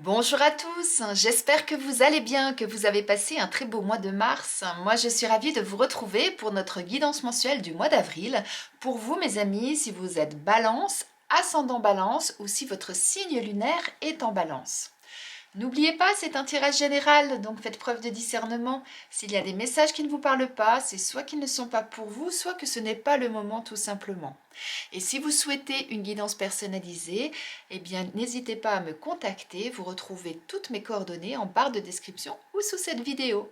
Bonjour à tous, j'espère que vous allez bien, que vous avez passé un très beau mois de mars. Moi je suis ravie de vous retrouver pour notre guidance mensuelle du mois d'avril. Pour vous mes amis, si vous êtes balance, ascendant balance ou si votre signe lunaire est en balance. N'oubliez pas, c'est un tirage général, donc faites preuve de discernement. S'il y a des messages qui ne vous parlent pas, c'est soit qu'ils ne sont pas pour vous, soit que ce n'est pas le moment tout simplement. Et si vous souhaitez une guidance personnalisée, eh bien n'hésitez pas à me contacter, vous retrouvez toutes mes coordonnées en barre de description ou sous cette vidéo.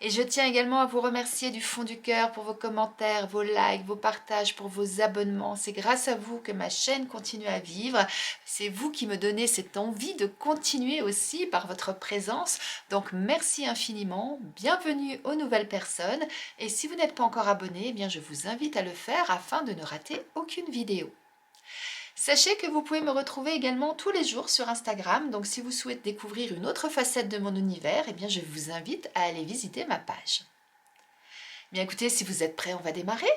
Et je tiens également à vous remercier du fond du cœur pour vos commentaires, vos likes, vos partages, pour vos abonnements. C'est grâce à vous que ma chaîne continue à vivre. C'est vous qui me donnez cette envie de continuer aussi par votre présence. Donc merci infiniment. Bienvenue aux nouvelles personnes. Et si vous n'êtes pas encore abonné, eh bien je vous invite à le faire afin de ne rater aucune vidéo. Sachez que vous pouvez me retrouver également tous les jours sur Instagram, donc si vous souhaitez découvrir une autre facette de mon univers, eh bien je vous invite à aller visiter ma page. Bien écoutez, si vous êtes prêts, on va démarrer.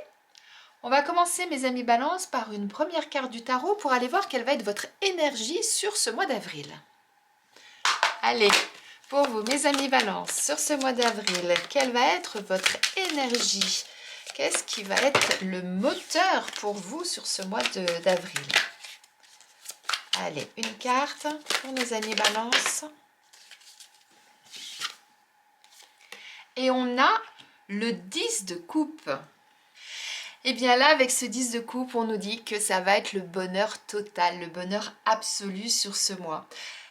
On va commencer mes amis Balance par une première carte du tarot pour aller voir quelle va être votre énergie sur ce mois d'avril. Allez, pour vous mes amis Balance, sur ce mois d'avril, quelle va être votre énergie ? Qu'est-ce qui va être le moteur pour vous sur ce mois d'avril? Allez, une carte pour nos amis Balance. Et on a le 10 de coupe. Et bien là, avec ce 10 de coupe, on nous dit que ça va être le bonheur total, le bonheur absolu sur ce mois.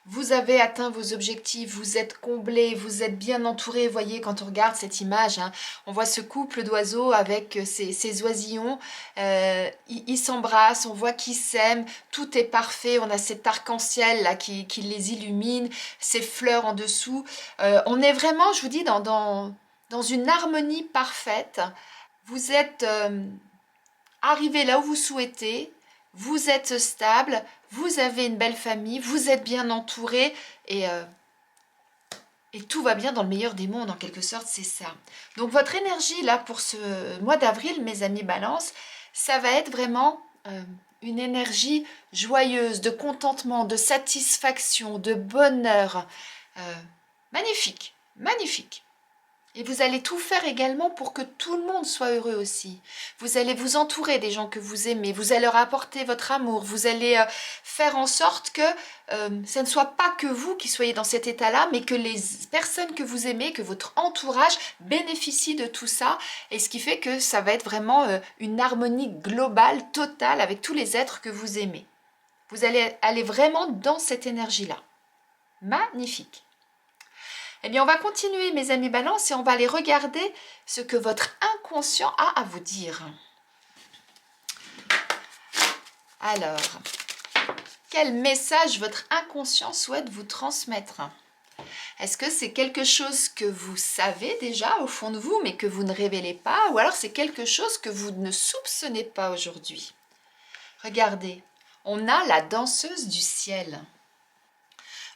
Vous avez atteint vos objectifs, vous êtes comblé, vous êtes bien entouré. Vous voyez, quand on regarde cette image, on voit ce couple d'oiseaux avec ces oisillons. Ils s'embrassent, on voit qu'ils s'aiment, tout est parfait. On a cet arc-en-ciel là qui les illumine, ces fleurs en dessous. On est vraiment, je vous dis, dans une harmonie parfaite. Vous êtes arrivé là où vous souhaitez. Vous êtes stable, vous avez une belle famille, vous êtes bien entouré et tout va bien dans le meilleur des mondes en quelque sorte, c'est ça. Donc votre énergie là pour ce mois d'avril, mes amis Balance, ça va être vraiment une énergie joyeuse, de contentement, de satisfaction, de bonheur. Magnifique, magnifique. Et vous allez tout faire également pour que tout le monde soit heureux aussi. Vous allez vous entourer des gens que vous aimez, vous allez leur apporter votre amour, vous allez faire en sorte que ce ne soit pas que vous qui soyez dans cet état-là, mais que les personnes que vous aimez, que votre entourage bénéficient de tout ça. Et ce qui fait que ça va être vraiment une harmonie globale, totale, avec tous les êtres que vous aimez. Vous allez aller vraiment dans cette énergie-là. Magnifique. Eh bien, on va continuer, mes amis Balance, et on va aller regarder ce que votre inconscient a à vous dire. Alors, quel message votre inconscient souhaite vous transmettre? Est-ce que c'est quelque chose que vous savez déjà au fond de vous, mais que vous ne révélez pas? Ou alors c'est quelque chose que vous ne soupçonnez pas aujourd'hui? Regardez, on a la danseuse du ciel.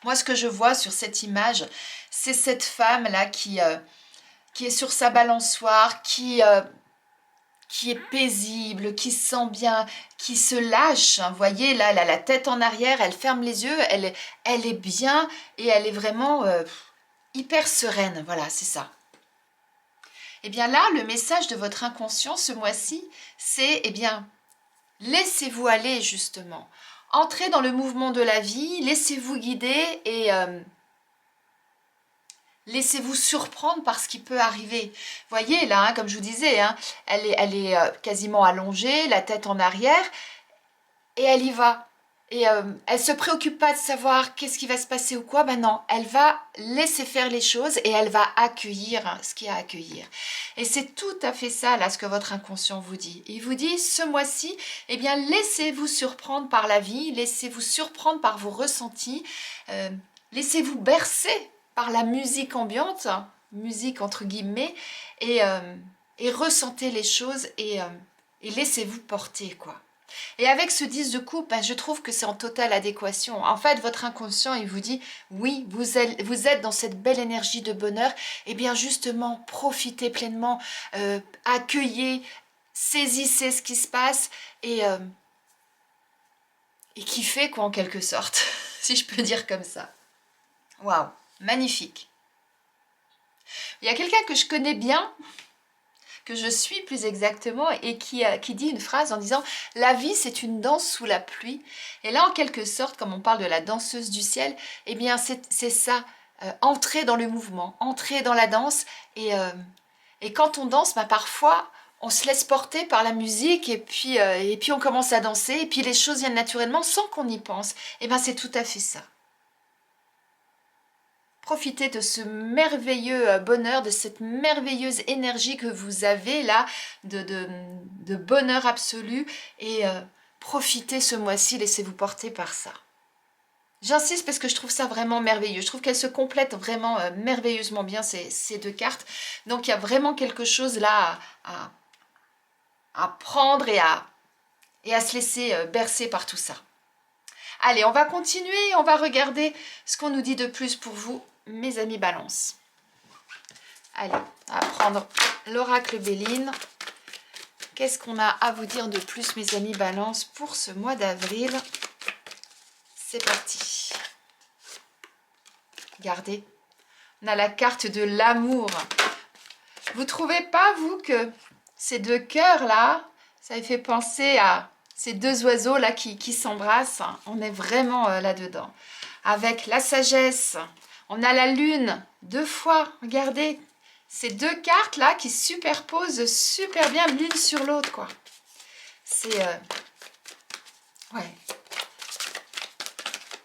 Moi, ce que je vois sur cette image, c'est cette femme-là qui est sur sa balançoire, qui est paisible, qui se sent bien, qui se lâche. Vous voyez, là, elle a la tête en arrière, elle ferme les yeux, elle est bien et elle est vraiment hyper sereine. Voilà, c'est ça. Eh bien là, le message de votre inconscient ce mois-ci, c'est, eh bien, laissez-vous aller justement. Entrez dans le mouvement de la vie, laissez-vous guider et laissez-vous surprendre par ce qui peut arriver. Vous voyez là, comme je vous disais, elle est quasiment allongée, la tête en arrière, et elle y va. Et elle se préoccupe pas de savoir qu'est-ce qui va se passer ou quoi. Ben non, elle va laisser faire les choses et elle va accueillir ce qu'il y a à accueillir. Et c'est tout à fait ça là ce que votre inconscient vous dit. Il vous dit ce mois-ci, eh bien laissez-vous surprendre par la vie, laissez-vous surprendre par vos ressentis, laissez-vous bercer par la musique ambiante, musique entre guillemets, et ressentez les choses et laissez-vous porter quoi. Et avec ce 10 de coupe, je trouve que c'est en totale adéquation. En fait, votre inconscient, il vous dit, oui, vous êtes dans cette belle énergie de bonheur, et bien justement, profitez pleinement, accueillez, saisissez ce qui se passe, et kiffez quoi en quelque sorte, si je peux dire comme ça. Waouh, magnifique. Il y a quelqu'un que je connais bien, que je suis plus exactement, et qui dit une phrase en disant « La vie, c'est une danse sous la pluie ». Et là, en quelque sorte, comme on parle de la danseuse du ciel, eh bien, c'est ça, entrer dans le mouvement, entrer dans la danse. Et quand on danse, bah, parfois, on se laisse porter par la musique, et puis on commence à danser, et puis les choses viennent naturellement sans qu'on y pense. Et bien, c'est tout à fait ça. Profitez de ce merveilleux bonheur, de cette merveilleuse énergie que vous avez là, de bonheur absolu, et profitez ce mois-ci, laissez-vous porter par ça. J'insiste parce que je trouve ça vraiment merveilleux. Je trouve qu'elles se complètent vraiment merveilleusement bien, ces deux cartes. Donc il y a vraiment quelque chose là à prendre et à se laisser bercer par tout ça. Allez, on va continuer, on va regarder ce qu'on nous dit de plus pour vous, mes amis Balance. Allez, on va prendre l'oracle Béline. Qu'est-ce qu'on a à vous dire de plus, mes amis Balance, pour ce mois d'avril? C'est parti. Regardez, on a la carte de l'amour. Vous trouvez pas, vous, que ces deux cœurs là, ça me fait penser à ces deux oiseaux là qui s'embrassent? On est vraiment là-dedans. Avec la sagesse, on a la lune, deux fois, regardez. Ces deux cartes là qui se superposent super bien l'une sur l'autre, quoi. C'est... ouais.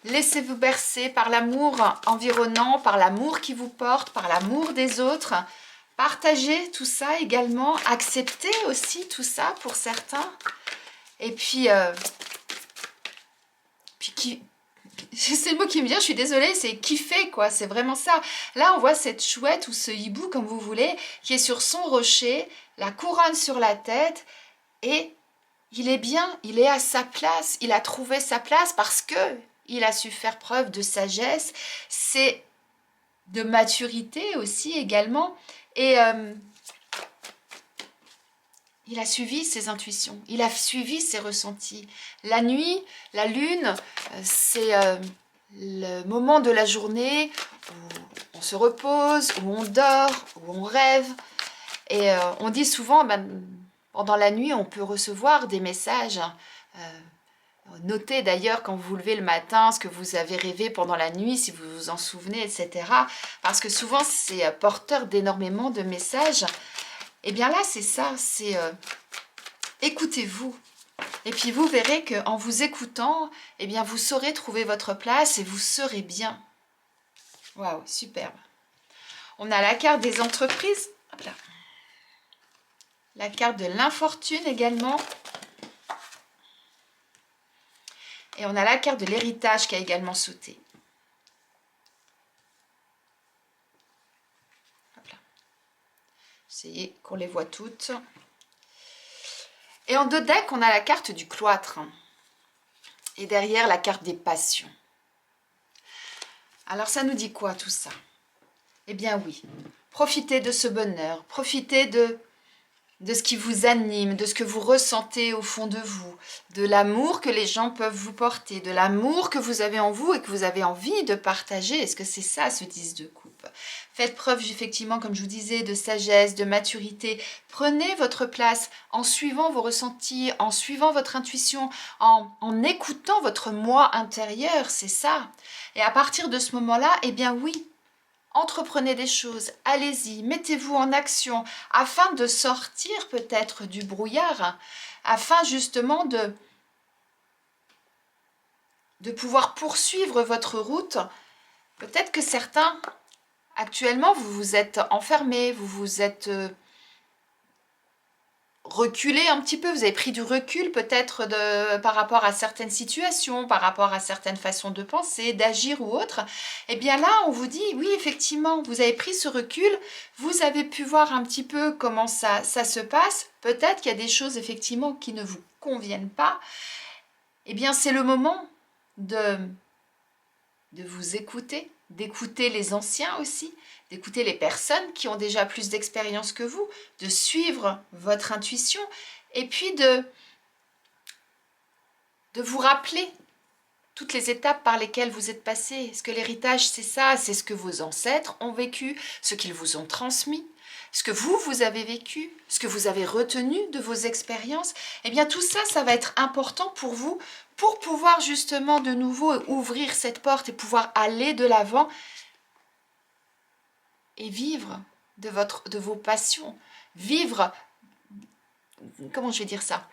Laissez-vous bercer par l'amour environnant, par l'amour qui vous porte, par l'amour des autres. Partagez tout ça également. Acceptez aussi tout ça pour certains. Et puis c'est le mot qui me vient, je suis désolée, c'est kiffer, quoi. C'est vraiment ça. Là, on voit cette chouette ou ce hibou, comme vous voulez, qui est sur son rocher, la couronne sur la tête, et il est bien, il est à sa place. Il a trouvé sa place parce que il a su faire preuve de sagesse, c'est de maturité aussi également, et il a suivi ses intuitions, il a suivi ses ressentis. La nuit, la lune, c'est le moment de la journée où on se repose, où on dort, où on rêve, et on dit souvent, pendant la nuit, on peut recevoir des messages. Notez d'ailleurs quand vous vous levez le matin ce que vous avez rêvé pendant la nuit, si vous vous en souvenez, etc. Parce que souvent, c'est porteur d'énormément de messages. Et bien là, c'est ça, c'est écoutez-vous. Et puis vous verrez qu'en vous écoutant, eh bien, vous saurez trouver votre place et vous serez bien. Waouh, superbe. On a la carte des entreprises. Hop là. La carte de l'infortune également. Et on a la carte de l'héritage qui a également sauté. Hop là. Essayez qu'on les voit toutes. Et en deux decks, on a la carte du cloître. Et derrière, la carte des passions. Alors, ça nous dit quoi tout ça? Eh bien oui, profitez de ce bonheur, profitez de ce qui vous anime, de ce que vous ressentez au fond de vous, de l'amour que les gens peuvent vous porter, de l'amour que vous avez en vous et que vous avez envie de partager. Est-ce que c'est ça, ce 10 de coupe? Faites preuve, effectivement, comme je vous disais, de sagesse, de maturité. Prenez votre place en suivant vos ressentis, en suivant votre intuition, en écoutant votre moi intérieur, c'est ça. Et à partir de ce moment-là, eh bien oui, entreprenez des choses, allez-y, mettez-vous en action afin de sortir peut-être du brouillard, afin justement de pouvoir poursuivre votre route. Peut-être que certains, actuellement, vous vous êtes enfermés, vous vous êtes reculé un petit peu, vous avez pris du recul peut-être par rapport à certaines situations, par rapport à certaines façons de penser, d'agir ou autre. Et bien là, on vous dit, oui, effectivement, vous avez pris ce recul, vous avez pu voir un petit peu comment ça se passe. Peut-être qu'il y a des choses, effectivement, qui ne vous conviennent pas. Eh bien, c'est le moment de vous écouter, d'écouter les anciens aussi, d'écouter les personnes qui ont déjà plus d'expérience que vous, de suivre votre intuition et puis de vous rappeler toutes les étapes par lesquelles vous êtes passé. Est-ce que l'héritage, c'est ça? C'est ce que vos ancêtres ont vécu, ce qu'ils vous ont transmis, ce que vous avez vécu, ce que vous avez retenu de vos expériences. Eh bien, tout ça, ça va être important pour vous, pour pouvoir justement de nouveau ouvrir cette porte et pouvoir aller de l'avant et vivre de vos passions, vivre, comment je vais dire ça,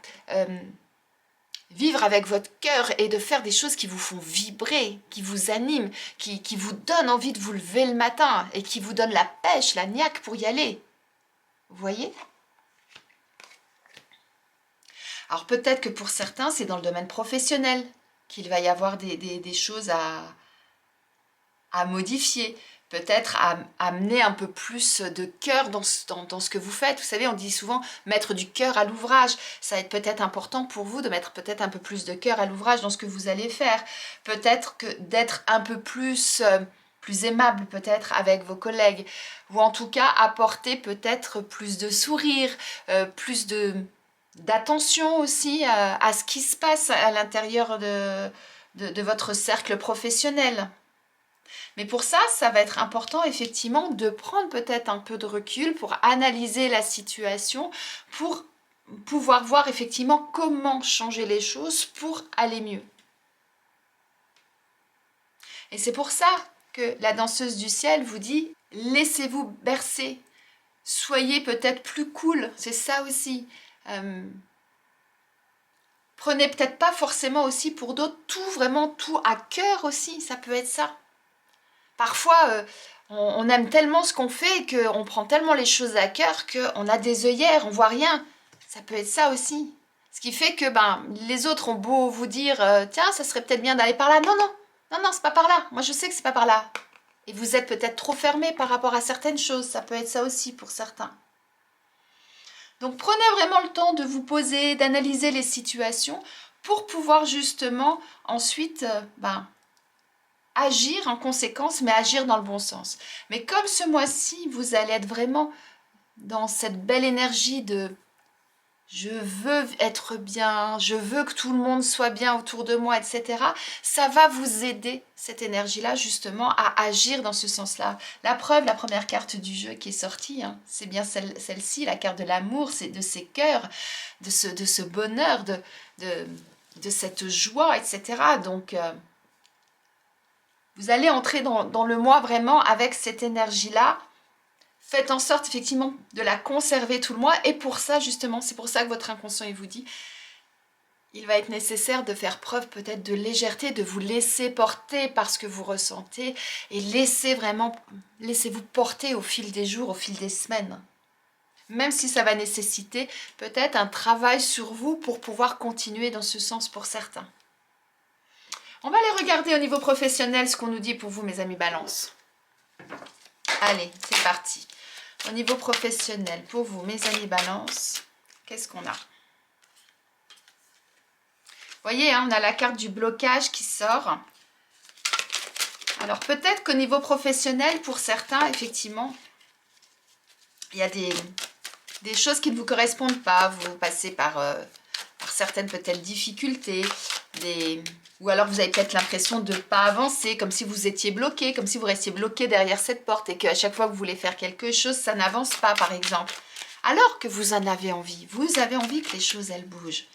vivre avec votre cœur et de faire des choses qui vous font vibrer, qui vous animent, qui vous donnent envie de vous lever le matin et qui vous donnent la pêche, la niaque pour y aller. Vous voyez? Alors peut-être que pour certains, c'est dans le domaine professionnel qu'il va y avoir des choses à modifier. Peut-être à amener un peu plus de cœur dans ce que vous faites. Vous savez, on dit souvent mettre du cœur à l'ouvrage. Ça va être peut-être important pour vous de mettre peut-être un peu plus de cœur à l'ouvrage dans ce que vous allez faire. Peut-être que d'être un peu plus aimable peut-être avec vos collègues. Ou en tout cas apporter peut-être plus de sourire, plus d'attention aussi à ce qui se passe à l'intérieur de votre cercle professionnel. Mais pour ça, ça va être important effectivement de prendre peut-être un peu de recul pour analyser la situation, pour pouvoir voir effectivement comment changer les choses pour aller mieux. Et c'est pour ça que la danseuse du ciel vous dit « Laissez-vous bercer, soyez peut-être plus cool », c'est ça aussi. Prenez peut-être pas forcément aussi pour d'autres vraiment tout à cœur aussi, ça peut être ça. Parfois, on aime tellement ce qu'on fait qu'on prend tellement les choses à cœur qu'on a des œillères, on voit rien. Ça peut être ça aussi. Ce qui fait que les autres ont beau vous dire tiens, ça serait peut-être bien d'aller par là. Non, non, non, non, c'est pas par là. Moi, je sais que c'est pas par là. Et vous êtes peut-être trop fermé par rapport à certaines choses. Ça peut être ça aussi pour certains. Donc, prenez vraiment le temps de vous poser, d'analyser les situations pour pouvoir justement ensuite agir en conséquence, mais agir dans le bon sens. Mais comme ce mois-ci, vous allez être vraiment dans cette belle énergie de je veux être bien, je veux que tout le monde soit bien autour de moi, etc. Ça va vous aider, cette énergie-là, justement, à agir dans ce sens-là. La preuve, la première carte du jeu qui est sortie, c'est bien celle-ci, la carte de l'amour, c'est de ces cœurs, de ce bonheur, de cette joie, etc. Donc, vous allez entrer dans le mois vraiment avec cette énergie-là. Faites en sorte effectivement de la conserver tout le mois. Et pour ça, justement, c'est pour ça que votre inconscient il vous dit, il va être nécessaire de faire preuve peut-être de légèreté, de vous laisser porter par ce que vous ressentez et laissez-vous porter au fil des jours, au fil des semaines. Même si ça va nécessiter peut-être un travail sur vous pour pouvoir continuer dans ce sens pour certains. On va aller regarder au niveau professionnel ce qu'on nous dit pour vous, mes amis Balance. Allez, c'est parti. Au niveau professionnel, pour vous, mes amis Balance, qu'est-ce qu'on a? Vous voyez, on a la carte du blocage qui sort. Alors, peut-être qu'au niveau professionnel, pour certains, effectivement, il y a des choses qui ne vous correspondent pas. Vous passez par certaines peut-être difficultés, ou alors vous avez peut-être l'impression de ne pas avancer, comme si vous étiez bloqué, comme si vous restiez bloqué derrière cette porte et qu'à chaque fois que vous voulez faire quelque chose, ça n'avance pas, par exemple. Alors que vous en avez envie, vous avez envie que les choses, elles bougent.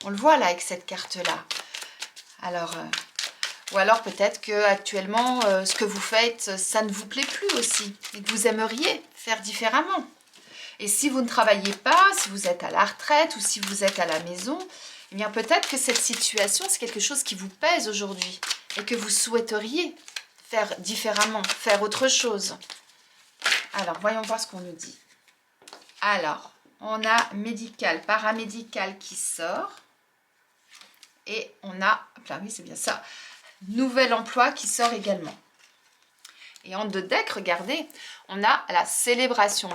On le voit là avec cette carte-là. Alors, ou alors peut-être que actuellement, ce que vous faites, ça ne vous plaît plus aussi, et que vous aimeriez faire différemment. Et si vous ne travaillez pas, si vous êtes à la retraite ou si vous êtes à la maison, eh bien peut-être que cette situation, c'est quelque chose qui vous pèse aujourd'hui et que vous souhaiteriez faire différemment, faire autre chose. Alors, voyons voir ce qu'on nous dit. Alors, on a médical, paramédical qui sort. Et on a, là, oui, c'est bien ça, nouvel emploi qui sort également. Et en deux decks, regardez, on a la célébration,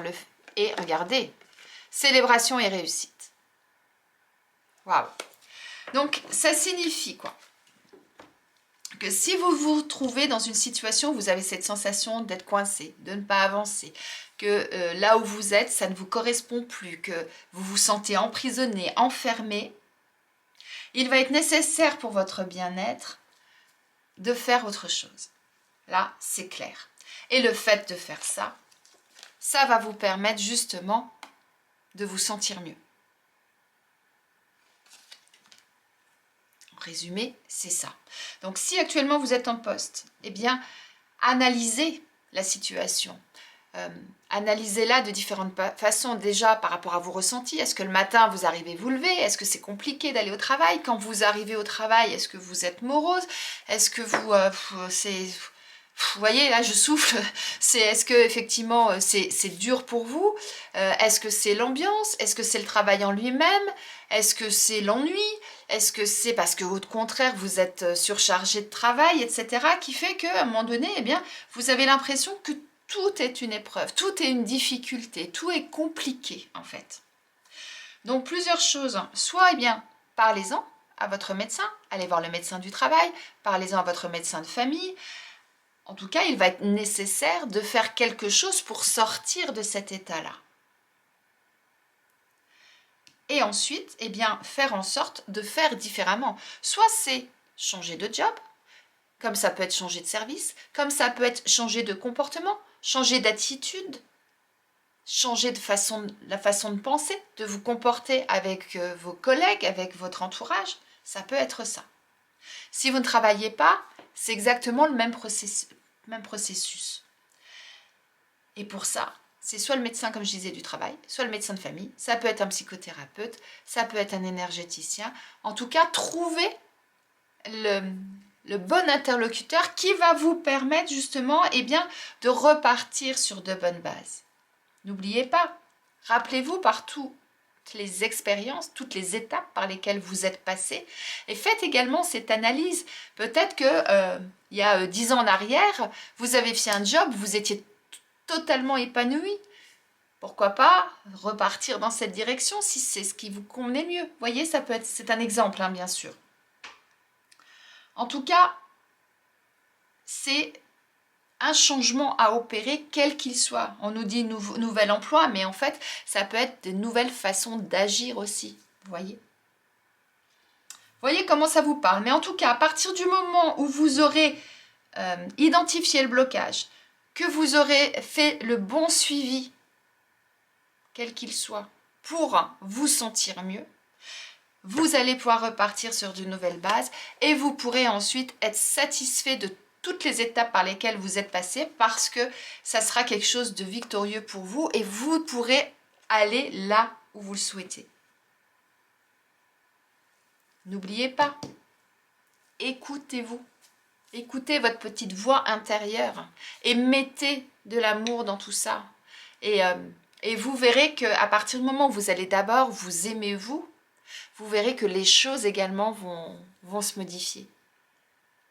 et regardez, célébration et réussite. Waouh! Donc, ça signifie quoi? Que si vous vous trouvez dans une situation où vous avez cette sensation d'être coincé, de ne pas avancer, que là où vous êtes, ça ne vous correspond plus, que vous vous sentez emprisonné, enfermé, il va être nécessaire pour votre bien-être de faire autre chose. Là, c'est clair. Et le fait de faire ça, ça va vous permettre justement de vous sentir mieux. En résumé, c'est ça. Donc si actuellement vous êtes en poste, eh bien, analysez la situation. Analysez-la de différentes façons. Déjà par rapport à vos ressentis. Est-ce que le matin vous arrivez vous lever? Est-ce que c'est compliqué d'aller au travail? Quand vous arrivez au travail, est-ce que vous êtes morose? Est-ce que vous vous voyez, là je souffle. Est-ce que effectivement c'est dur pour vous? Est-ce que c'est l'ambiance? Est-ce que c'est le travail en lui-même? Est-ce que c'est l'ennui? Est-ce que c'est parce que au contraire vous êtes surchargé de travail, etc. qui fait qu'à un moment donné, eh bien, vous avez l'impression que tout est une épreuve, tout est une difficulté, tout est compliqué en fait. Donc plusieurs choses. Soit, eh bien, parlez-en à votre médecin, allez voir le médecin du travail, parlez-en à votre médecin de famille. En tout cas, il va être nécessaire de faire quelque chose pour sortir de cet état-là. Et ensuite, eh bien, faire en sorte de faire différemment. Soit c'est changer de job, comme ça peut être changer de service, comme ça peut être changer de comportement, changer d'attitude, changer de la façon de penser, de vous comporter avec vos collègues, avec votre entourage. Ça peut être ça. Si vous ne travaillez pas, c'est exactement le même processus. Et pour ça, c'est soit le médecin, comme je disais, du travail, soit le médecin de famille. Ça peut être un psychothérapeute, ça peut être un énergéticien. En tout cas, trouvez le bon interlocuteur qui va vous permettre justement bien, de repartir sur de bonnes bases. N'oubliez pas, rappelez-vous par toutes les expériences, toutes les étapes par lesquelles vous êtes passé et faites également cette analyse. Peut-être que il y a 10 ans en arrière, vous avez fait un job, vous étiez totalement épanoui. Pourquoi pas repartir dans cette direction si c'est ce qui vous convenait mieux. Vous voyez, ça peut être, c'est un exemple, hein, bien sûr. En tout cas, c'est un changement à opérer, quel qu'il soit. On nous dit nouvel emploi, mais en fait, ça peut être de nouvelles façons d'agir aussi. Vous voyez? Vous voyez comment ça vous parle. Mais en tout cas, à partir du moment où vous aurez identifié le blocage, que vous aurez fait le bon suivi, quel qu'il soit, pour vous sentir mieux, vous allez pouvoir repartir sur de nouvelles bases et vous pourrez ensuite être satisfait de toutes les étapes par lesquelles vous êtes passé parce que ça sera quelque chose de victorieux pour vous et vous pourrez aller là où vous le souhaitez. N'oubliez pas, écoutez-vous, écoutez votre petite voix intérieure et mettez de l'amour dans tout ça. Et vous verrez qu'à partir du moment où vous allez d'abord vous aimer vous verrez que les choses également vont se modifier.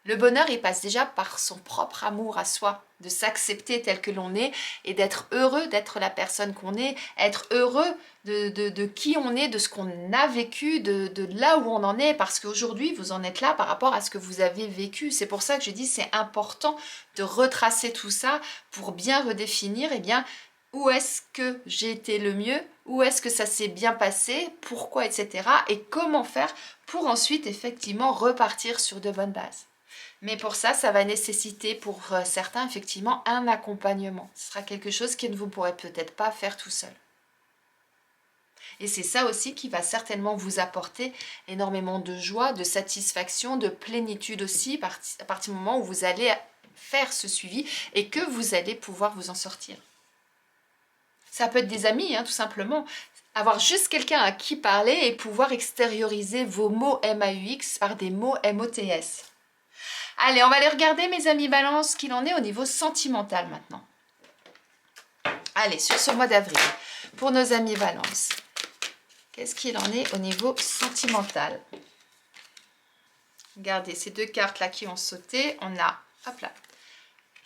Le bonheur, il passe déjà par son propre amour à soi, de s'accepter tel que l'on est et d'être heureux d'être la personne qu'on est, être heureux de qui on est, de ce qu'on a vécu, de là où on en est, parce qu'aujourd'hui, vous en êtes là par rapport à ce que vous avez vécu. C'est pour ça que je dis c'est important de retracer tout ça pour bien redéfinir, où est-ce que j'ai été le mieux, où est-ce que ça s'est bien passé, pourquoi, etc. Et comment faire pour ensuite effectivement repartir sur de bonnes bases. Mais pour ça, ça va nécessiter pour certains effectivement un accompagnement. Ce sera quelque chose que vous ne pourrez peut-être pas faire tout seul. Et c'est ça aussi qui va certainement vous apporter énormément de joie, de satisfaction, de plénitude aussi, à partir du moment où vous allez faire ce suivi et que vous allez pouvoir vous en sortir. Ça peut être des amis, hein, tout simplement. Avoir juste quelqu'un à qui parler et pouvoir extérioriser vos mots MAUX par des mots MOTS. Allez, on va aller regarder, mes amis Balance, qu'il en est au niveau sentimental maintenant. Allez, sur ce mois d'avril, pour nos amis Balance, qu'est-ce qu'il en est au niveau sentimental? Regardez, ces deux cartes-là qui ont sauté. On a, hop là,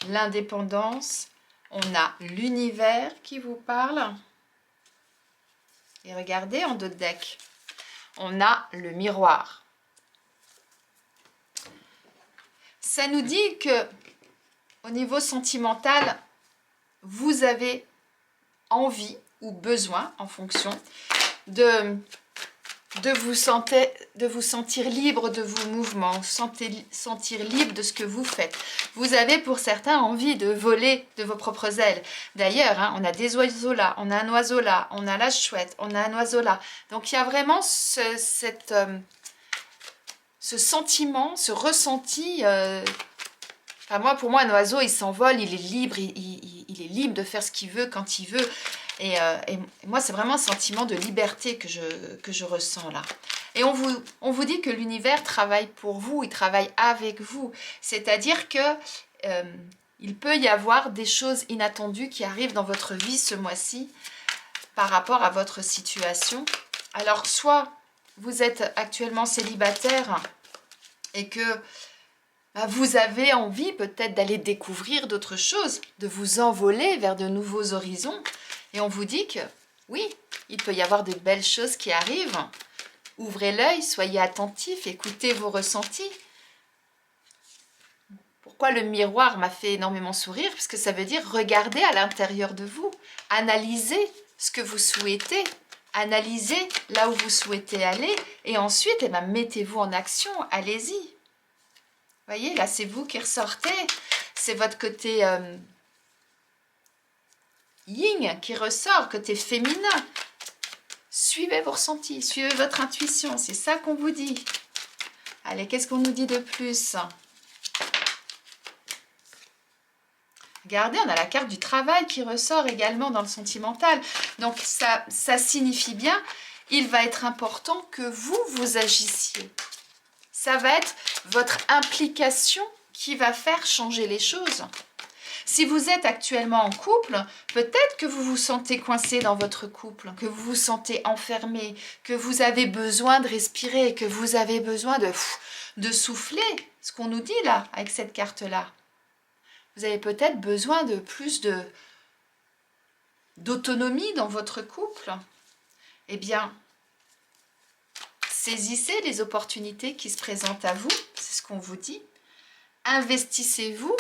l'indépendance. On a l'univers qui vous parle. Et regardez, en dos de deck, on a le miroir. Ça nous dit que au niveau sentimental, vous avez envie ou besoin, en fonction, de vous sentir de vous sentir libre de vos mouvements, sentir libre de ce que vous faites. Vous avez pour certains envie de voler de vos propres ailes. D'ailleurs, hein, on a des oiseaux là, on a un oiseau là, on a la chouette, on a un oiseau là. Donc il y a vraiment ce sentiment, ce ressenti. Enfin, pour moi, un oiseau, il s'envole, il est libre, il est libre de faire ce qu'il veut quand il veut. Et moi, c'est vraiment un sentiment de liberté que je ressens là. Et on vous dit que l'univers travaille pour vous, il travaille avec vous. C'est-à-dire que il peut y avoir des choses inattendues qui arrivent dans votre vie ce mois-ci par rapport à votre situation. Alors, soit vous êtes actuellement célibataire et que vous avez envie peut-être d'aller découvrir d'autres choses, de vous envoler vers de nouveaux horizons. Et on vous dit que oui, il peut y avoir de belles choses qui arrivent. Ouvrez l'œil, soyez attentifs, écoutez vos ressentis. Pourquoi le miroir m'a fait énormément sourire? Parce que ça veut dire regarder à l'intérieur de vous, analysez ce que vous souhaitez, analysez là où vous souhaitez aller et ensuite mettez-vous en action, allez-y. Vous voyez, là c'est vous qui ressortez, c'est votre côté yin qui ressort, côté féminin. Suivez vos ressentis, suivez votre intuition, c'est ça qu'on vous dit. Allez, qu'est-ce qu'on nous dit de plus? Regardez, on a la carte du travail qui ressort également dans le sentimental. Donc ça signifie bien, il va être important que vous agissiez. Ça va être votre implication qui va faire changer les choses. Si vous êtes actuellement en couple, peut-être que vous vous sentez coincé dans votre couple, que vous vous sentez enfermé, que vous avez besoin de respirer, que vous avez besoin de souffler. Ce qu'on nous dit là, avec cette carte-là. Vous avez peut-être besoin de plus d'autonomie dans votre couple. Eh bien, saisissez les opportunités qui se présentent à vous, c'est ce qu'on vous dit. Investissez-vous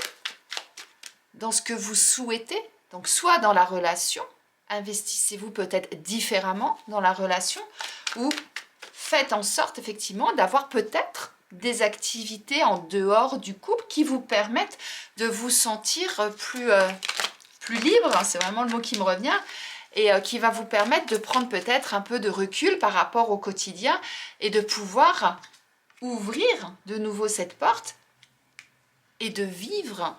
dans ce que vous souhaitez, donc soit dans la relation, investissez-vous peut-être différemment dans la relation, ou faites en sorte effectivement d'avoir peut-être des activités en dehors du couple qui vous permettent de vous sentir plus libre, c'est vraiment le mot qui me revient, et qui va vous permettre de prendre peut-être un peu de recul par rapport au quotidien et de pouvoir ouvrir de nouveau cette porte et de vivre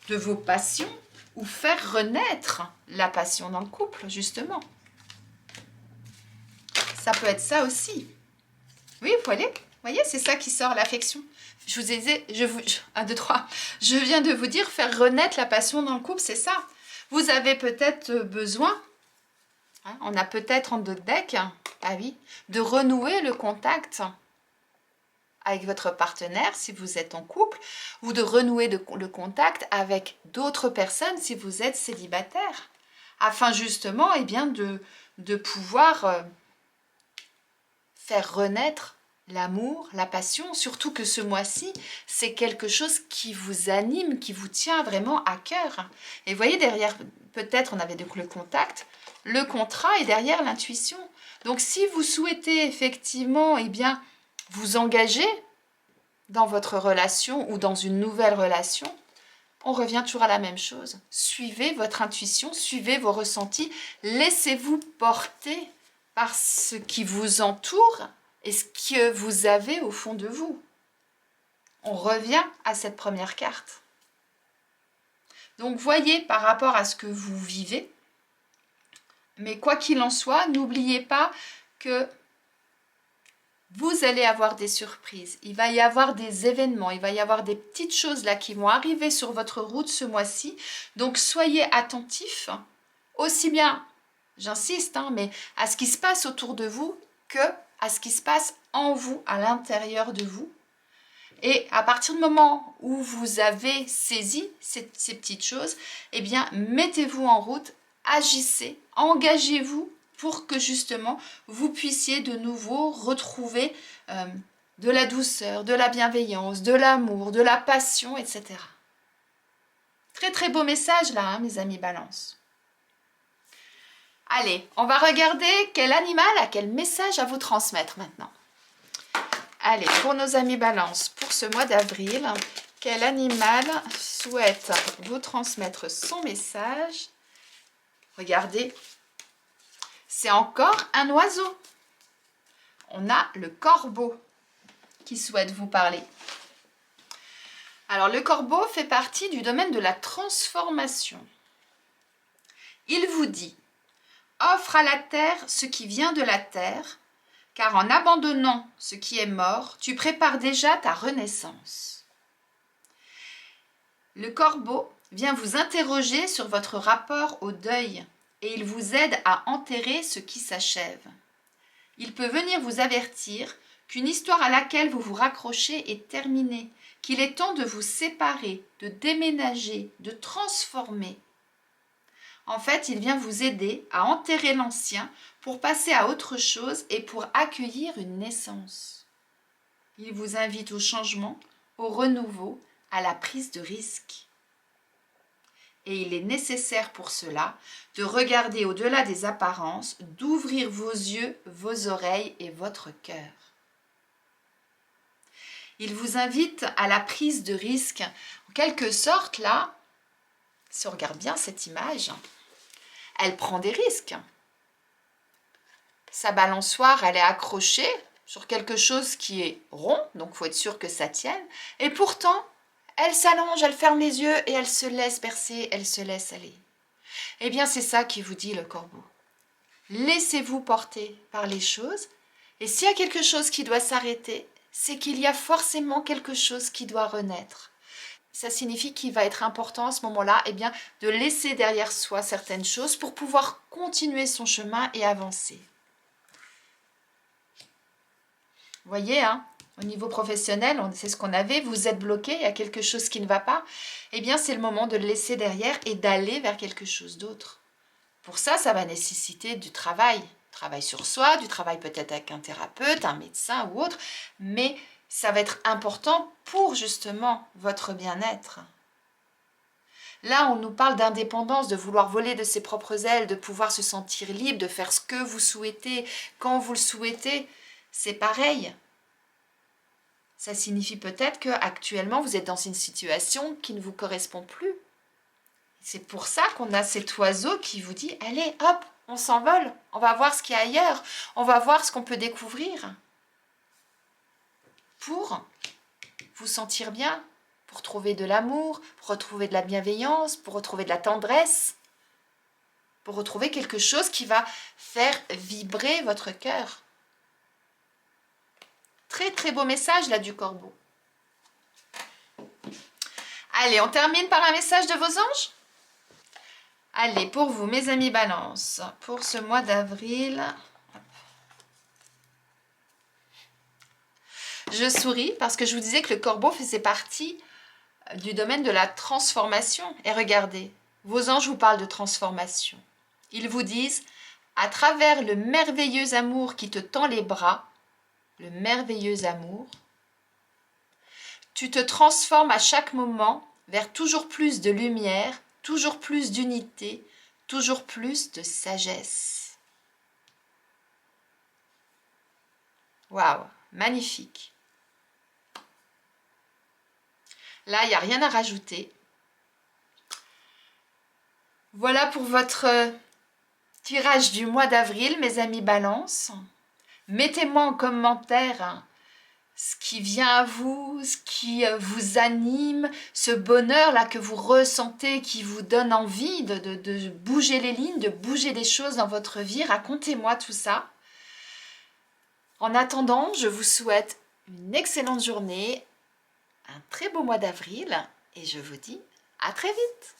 de vos passions ou faire renaître la passion dans le couple, justement. Ça peut être ça aussi. Oui, vous voyez, c'est ça qui sort, l'affection. Je vous ai dit, 1, 2, 3. Je viens de vous dire, faire renaître la passion dans le couple, c'est ça. Vous avez peut-être besoin, hein, on a peut-être en d'autres decks, ah oui, de renouer le contact avec votre partenaire si vous êtes en couple, ou de renouer le contact avec d'autres personnes si vous êtes célibataire, afin justement de pouvoir faire renaître l'amour, la passion, surtout que ce mois-ci, c'est quelque chose qui vous anime, qui vous tient vraiment à cœur. Et vous voyez, derrière, peut-être on avait donc le contact, le contrat et derrière l'intuition. Donc si vous souhaitez effectivement vous engager dans votre relation ou dans une nouvelle relation, on revient toujours à la même chose. Suivez votre intuition, suivez vos ressentis, laissez-vous porter par ce qui vous entoure et ce que vous avez au fond de vous. On revient à cette première carte. Donc voyez par rapport à ce que vous vivez, mais quoi qu'il en soit, n'oubliez pas que vous allez avoir des surprises, il va y avoir des événements, il va y avoir des petites choses là qui vont arriver sur votre route ce mois-ci. Donc soyez attentifs, aussi bien, j'insiste, mais à ce qui se passe autour de vous que à ce qui se passe en vous, à l'intérieur de vous. Et à partir du moment où vous avez saisi ces petites choses, eh bien, mettez-vous en route, agissez, engagez-vous pour que justement vous puissiez de nouveau retrouver de la douceur, de la bienveillance, de l'amour, de la passion, etc. Très très beau message là, mes amis Balance. Allez, on va regarder quel animal a quel message à vous transmettre maintenant. Allez, pour nos amis Balance, pour ce mois d'avril, quel animal souhaite vous transmettre son message? Regardez, c'est encore un oiseau. On a le corbeau qui souhaite vous parler. Alors, le corbeau fait partie du domaine de la transformation. Il vous dit, offre à la terre ce qui vient de la terre, car en abandonnant ce qui est mort, tu prépares déjà ta renaissance. Le corbeau vient vous interroger sur votre rapport au deuil et il vous aide à enterrer ce qui s'achève. Il peut venir vous avertir qu'une histoire à laquelle vous vous raccrochez est terminée, qu'il est temps de vous séparer, de déménager, de transformer. En fait, il vient vous aider à enterrer l'ancien pour passer à autre chose et pour accueillir une naissance. Il vous invite au changement, au renouveau, à la prise de risque. Et il est nécessaire pour cela de regarder au-delà des apparences, d'ouvrir vos yeux, vos oreilles et votre cœur. Il vous invite à la prise de risque. En quelque sorte, là, si on regarde bien cette image, elle prend des risques. Sa balançoire, elle est accrochée sur quelque chose qui est rond, donc il faut être sûr que ça tienne. Et pourtant, elle s'allonge, elle ferme les yeux et elle se laisse bercer, elle se laisse aller. Eh bien, c'est ça qui vous dit le corbeau. Laissez-vous porter par les choses. Et s'il y a quelque chose qui doit s'arrêter, c'est qu'il y a forcément quelque chose qui doit renaître. Ça signifie qu'il va être important à ce moment-là, eh bien, de laisser derrière soi certaines choses pour pouvoir continuer son chemin et avancer. Vous voyez, hein, au niveau professionnel, c'est ce qu'on avait, vous êtes bloqué, il y a quelque chose qui ne va pas, eh bien, c'est le moment de le laisser derrière et d'aller vers quelque chose d'autre. Pour ça, ça va nécessiter du travail sur soi, du travail peut-être avec un thérapeute, un médecin ou autre, mais ça va être important pour justement votre bien-être. Là, on nous parle d'indépendance, de vouloir voler de ses propres ailes, de pouvoir se sentir libre, de faire ce que vous souhaitez, quand vous le souhaitez. C'est pareil. Ça signifie peut-être qu'actuellement, vous êtes dans une situation qui ne vous correspond plus. C'est pour ça qu'on a cet oiseau qui vous dit « Allez, hop, on s'envole, on va voir ce qu'il y a ailleurs, on va voir ce qu'on peut découvrir. » Pour vous sentir bien, pour trouver de l'amour, pour retrouver de la bienveillance, pour retrouver de la tendresse, pour retrouver quelque chose qui va faire vibrer votre cœur. Très très beau message là du corbeau. Allez, on termine par un message de vos anges. Allez, pour vous, mes amis Balance, pour ce mois d'avril, je souris parce que je vous disais que le corbeau faisait partie du domaine de la transformation. Et regardez, vos anges vous parlent de transformation. Ils vous disent, à travers le merveilleux amour qui te tend les bras, le merveilleux amour, tu te transformes à chaque moment vers toujours plus de lumière, toujours plus d'unité, toujours plus de sagesse. Waouh, magnifique. Là, il n'y a rien à rajouter. Voilà pour votre tirage du mois d'avril, mes amis Balance. Mettez-moi en commentaire ce qui vient à vous, ce qui vous anime, ce bonheur-là que vous ressentez, qui vous donne envie de bouger les lignes, de bouger des choses dans votre vie. Racontez-moi tout ça. En attendant, je vous souhaite une excellente journée, un très beau mois d'avril et je vous dis à très vite.